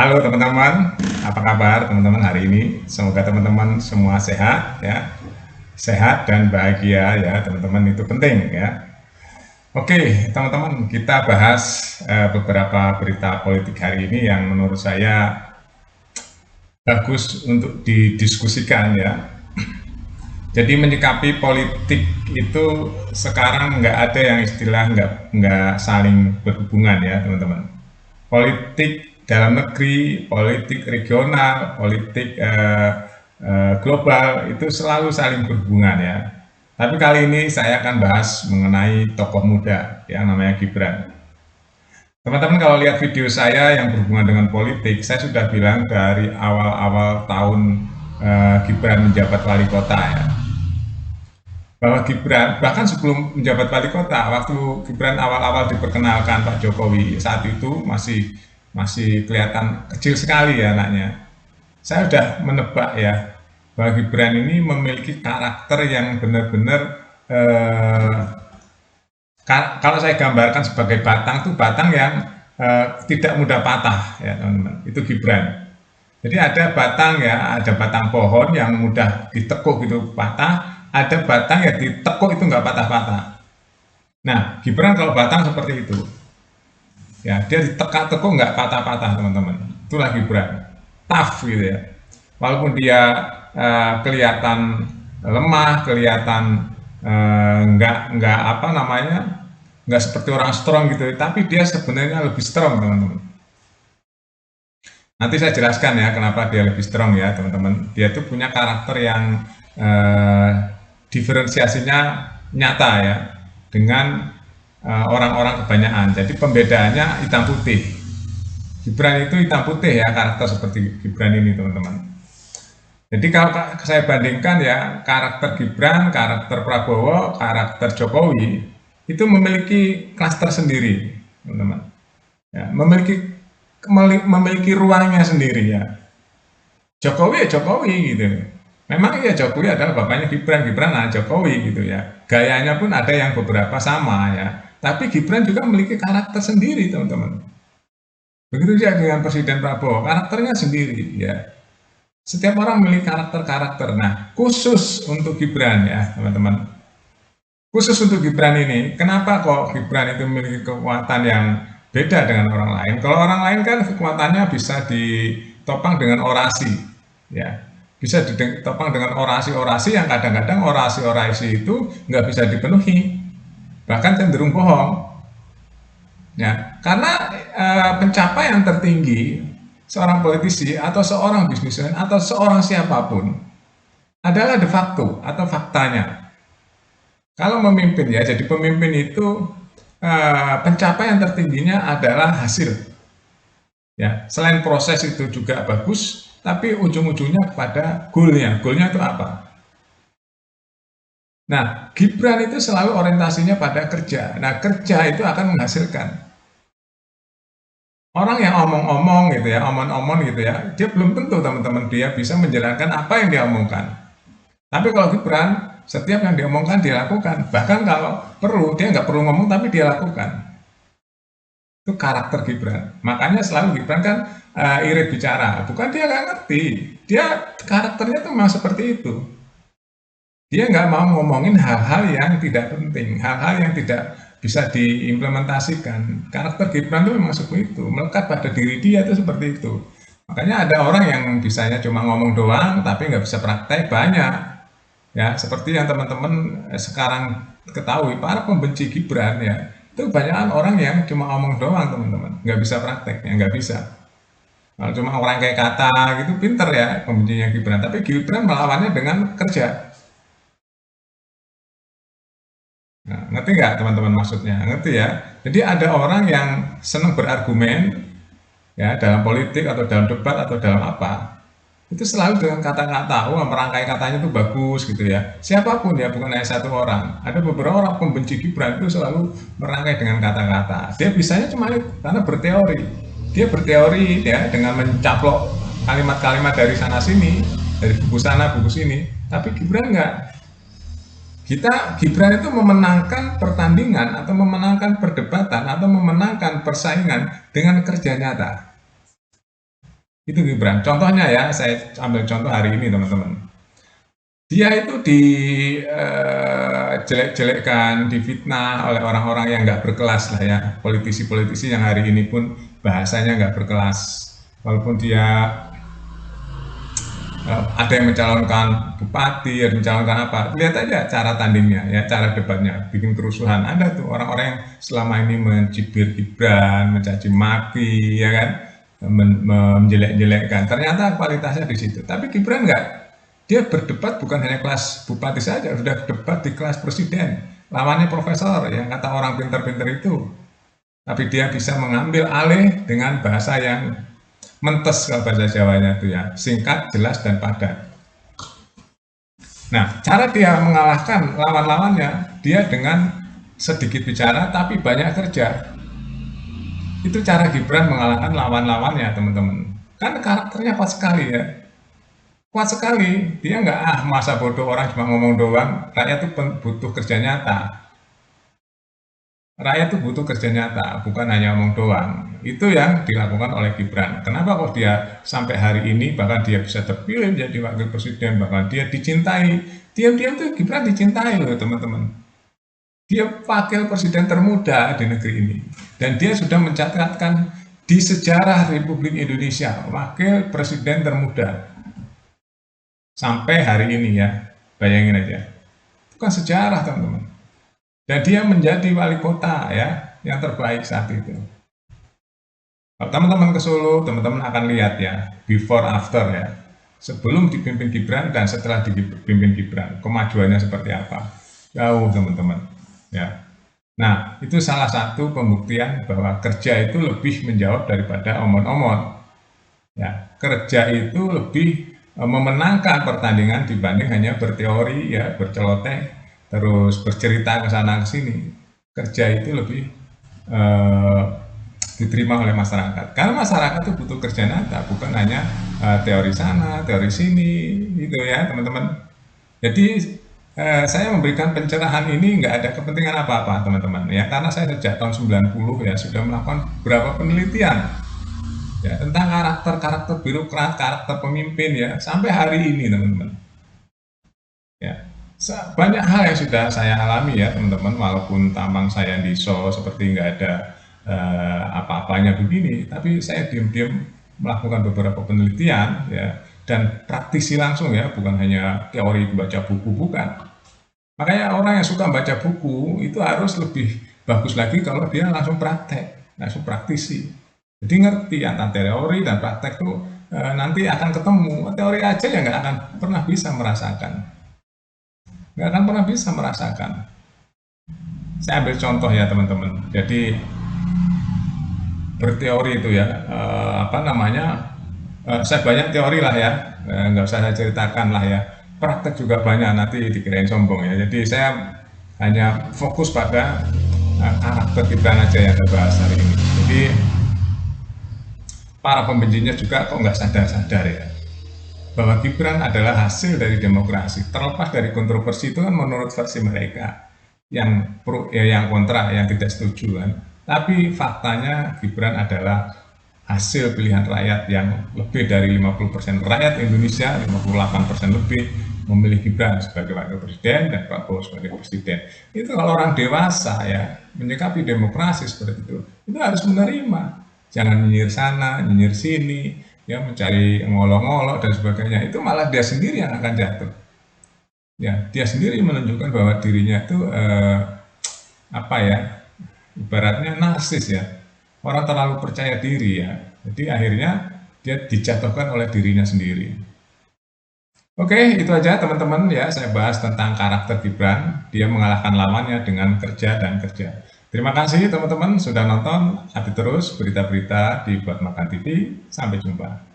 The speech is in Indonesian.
Halo teman-teman, apa kabar teman-teman hari ini? Semoga teman-teman semua sehat ya, sehat dan bahagia ya teman-teman, itu penting ya. Oke teman-teman, kita bahas beberapa berita politik hari ini yang menurut saya bagus untuk didiskusikan ya. Jadi menyikapi politik itu sekarang nggak ada yang istilah nggak saling berhubungan ya teman-teman. Politik dalam negeri, politik regional, politik global itu selalu saling berhubungan ya. Tapi kali ini saya akan bahas mengenai tokoh muda yang namanya Gibran. Teman-teman kalau lihat video saya yang berhubungan dengan politik, saya sudah bilang dari awal-awal tahun Gibran menjabat wali kota ya, bahwa Gibran bahkan sebelum menjabat wali kota, waktu Gibran awal-awal diperkenalkan Pak Jokowi, saat itu masih masih kelihatan kecil sekali ya anaknya. Saya sudah menebak ya bahwa Gibran ini memiliki karakter yang benar-benar eh, kalau saya gambarkan sebagai batang tuh batang yang tidak mudah patah ya teman-teman. Itu Gibran. Jadi ada batang ya, ada batang pohon yang mudah ditekuk gitu patah, ada batang yang ditekuk itu nggak patah-patah. Nah, Gibran kalau batang seperti itu, ya dia ditekuk-tekuk nggak patah-patah teman-teman. Itulah Gibran, tough gitu ya. Walaupun dia kelihatan lemah, kelihatan nggak apa namanya, nggak seperti orang strong gitu, tapi dia sebenarnya lebih strong teman-teman. Nanti saya jelaskan ya kenapa dia lebih strong ya teman-teman. Dia tuh punya karakter yang eh, diferensiasinya nyata ya dengan orang-orang kebanyakan. Jadi pembedaannya hitam putih. Gibran itu hitam putih ya karakter seperti Gibran ini teman-teman. Jadi kalau saya bandingkan ya karakter Gibran, karakter Prabowo, karakter Jokowi itu memiliki klaster sendiri teman-teman. Ya, memiliki ruangnya sendiri ya. Jokowi ya Jokowi gitu. Memang ya Jokowi adalah bapaknya Gibran, Gibran nah Jokowi gitu ya. Gayanya pun ada yang beberapa sama ya. Tapi Gibran juga memiliki karakter sendiri teman-teman. Begitu juga dengan Presiden Prabowo, karakternya sendiri ya. Setiap orang memiliki karakter-karakter. Nah, khusus untuk Gibran ya teman-teman. Khusus untuk Gibran ini, kenapa kok Gibran itu memiliki kekuatan yang beda dengan orang lain? Kalau orang lain kan kekuatannya bisa ditopang dengan orasi, ya, bisa ditopang dengan orasi-orasi yang kadang-kadang orasi-orasi itu nggak bisa dipenuhi, bahkan cenderung bohong. Ya, karena pencapaian tertinggi seorang politisi atau seorang bisnismen atau seorang siapapun adalah de facto atau faktanya. Kalau memimpin ya, jadi pemimpin itu pencapaian tertingginya adalah hasil. Ya, selain proses itu juga bagus, tapi ujung-ujungnya pada goalnya. Goalnya itu apa? Nah, Gibran itu selalu orientasinya pada kerja. Nah, kerja itu akan menghasilkan. Orang yang omong-omong gitu ya, omong-omong gitu ya, dia belum tentu teman-teman dia bisa menjalankan apa yang dia omongkan. Tapi kalau Gibran, setiap yang diomongkan dia lakukan. Bahkan kalau perlu, dia nggak perlu ngomong tapi dia lakukan. Itu karakter Gibran. Makanya selalu Gibran kan irit bicara. Bukan dia nggak ngerti. Dia karakternya tuh memang seperti itu. Dia nggak mau ngomongin hal-hal yang tidak penting, hal-hal yang tidak bisa diimplementasikan. Karakter Gibran itu memang seperti itu, melekat pada diri dia itu seperti itu. Makanya ada orang yang bisanya cuma ngomong doang, tapi nggak bisa praktek, banyak. Ya, seperti yang teman-teman sekarang ketahui, para pembenci Gibran ya, itu banyak orang yang cuma ngomong doang teman-teman, nggak bisa prakteknya, nggak bisa. Kalau cuma orang kayak kata gitu, pinter ya pembencinya Gibran, tapi Gibran melawannya dengan kerja. Nah, ngerti nggak teman-teman maksudnya? Ngerti ya? Jadi ada orang yang senang berargumen ya dalam politik atau dalam debat atau dalam apa, itu selalu dengan kata-kata, wah merangkai katanya itu bagus gitu ya. Siapapun ya, bukan hanya satu orang. Ada beberapa orang pembenci Gibran itu selalu merangkai dengan kata-kata. Dia bisanya cuma itu, karena berteori. Dia berteori ya dengan mencaplok kalimat-kalimat dari sana sini, dari buku sana, buku sini. Tapi Gibran nggak. Gibran itu memenangkan pertandingan atau memenangkan perdebatan atau memenangkan persaingan dengan kerja nyata. Itu Gibran. Contohnya ya, saya ambil contoh hari ini teman-teman. Dia itu jelek-jelekkan, difitnah oleh orang-orang yang nggak berkelas lah ya, politisi-politisi yang hari ini pun bahasanya nggak berkelas. Walaupun dia ada yang mencalonkan bupati, ada yang mencalonkan apa, lihat aja cara tandingnya, ya, cara debatnya, bikin kerusuhan. Ada tuh orang-orang yang selama ini mencibir Gibran, mencaci maki, ya kan, menjelek-jelekkan. Ternyata kualitasnya di situ. Tapi Gibran nggak, dia berdebat bukan hanya kelas bupati saja, sudah debat di kelas presiden. Lawannya profesor, yang kata orang pintar-pintar itu. Tapi dia bisa mengambil alih dengan bahasa yang mentes, kalau bahasa Jawanya itu ya, singkat, jelas, dan padat. Nah, cara dia mengalahkan lawan-lawannya, dia dengan sedikit bicara tapi banyak kerja. Itu cara Gibran mengalahkan lawan-lawannya, teman-teman. Kan karakternya kuat sekali ya. Kuat sekali. Dia nggak masa bodoh orang cuma ngomong doang. Rakyat tuh butuh kerja nyata. Rakyat tuh butuh kerja nyata, bukan hanya ngomong doang. Itu yang dilakukan oleh Gibran. Kenapa kok dia sampai hari ini bahkan dia bisa terpilih menjadi wakil presiden, bahkan dia dicintai. Diam-diam tuh Gibran dicintai loh teman-teman. Dia wakil presiden termuda di negeri ini. Dan dia sudah mencatatkan di sejarah Republik Indonesia wakil presiden termuda. Sampai hari ini ya, bayangin aja. Itu kan sejarah teman-teman. Dan dia menjadi wali kota ya, yang terbaik saat itu. Kalau teman-teman ke Solo, teman-teman akan lihat ya, before after ya. Sebelum dipimpin Gibran dan setelah dipimpin Gibran, kemajuannya seperti apa. Jauh teman-teman. Ya. Nah, itu salah satu pembuktian bahwa kerja itu lebih menjawab daripada omon-omon. Ya, kerja itu lebih memenangkan pertandingan dibanding hanya berteori ya, berceloteh, terus bercerita ke sana ke sini. Kerja itu lebih diterima oleh masyarakat. Karena masyarakat itu butuh kerja nyata, bukan hanya teori sana, teori sini, gitu ya teman-teman. Jadi saya memberikan pencerahan ini nggak ada kepentingan apa-apa teman-teman ya, karena saya sejak tahun 90 ya sudah melakukan beberapa penelitian ya tentang karakter birokrat, karakter pemimpin ya sampai hari ini teman-teman. Ya, banyak hal yang sudah saya alami ya teman-teman, walaupun tampang saya di Solo seperti nggak ada apa-apanya begini, tapi saya diam-diam melakukan beberapa penelitian ya dan praktisi langsung ya, bukan hanya teori baca buku, bukan. Makanya orang yang suka baca buku itu harus lebih bagus lagi kalau dia langsung praktek, langsung praktisi. Jadi ngerti antara teori dan praktek tuh nanti akan ketemu. Teori aja ya nggak akan pernah bisa merasakan. Nggak akan pernah bisa merasakan. Saya ambil contoh ya teman-teman. Jadi berteori itu ya, saya banyak teori lah ya, nggak usah saya ceritakan lah ya. Praktek juga banyak, nanti dikirain sombong ya. Jadi saya hanya fokus pada karakter Gibran aja yang saya bahas hari ini. Jadi para pembencinya juga kok nggak sadar-sadar ya, bahwa Gibran adalah hasil dari demokrasi. Terlepas dari kontroversi itu kan menurut versi mereka, yang pro ya yang kontra, yang tidak setuju kan. Tapi faktanya Gibran adalah hasil pilihan rakyat yang lebih dari 50% rakyat Indonesia, 58% lebih memilih Gibran sebagai wakil presiden dan Prabowo sebagai presiden. Itu kalau orang dewasa ya menyikapi demokrasi seperti itu harus menerima. Jangan nyinyir sana, nyinyir sini, ya mencari ngolok-ngolok dan sebagainya. Itu malah dia sendiri yang akan jatuh. Ya, dia sendiri menunjukkan bahwa dirinya itu ibaratnya narsis ya, orang terlalu percaya diri ya, jadi akhirnya dia dijatuhkan oleh dirinya sendiri. Oke, itu aja teman-teman ya, saya bahas tentang karakter Gibran, dia mengalahkan lawannya dengan kerja dan kerja. Terima kasih teman-teman sudah nonton, update terus berita-berita di Buat Makan TV, sampai jumpa.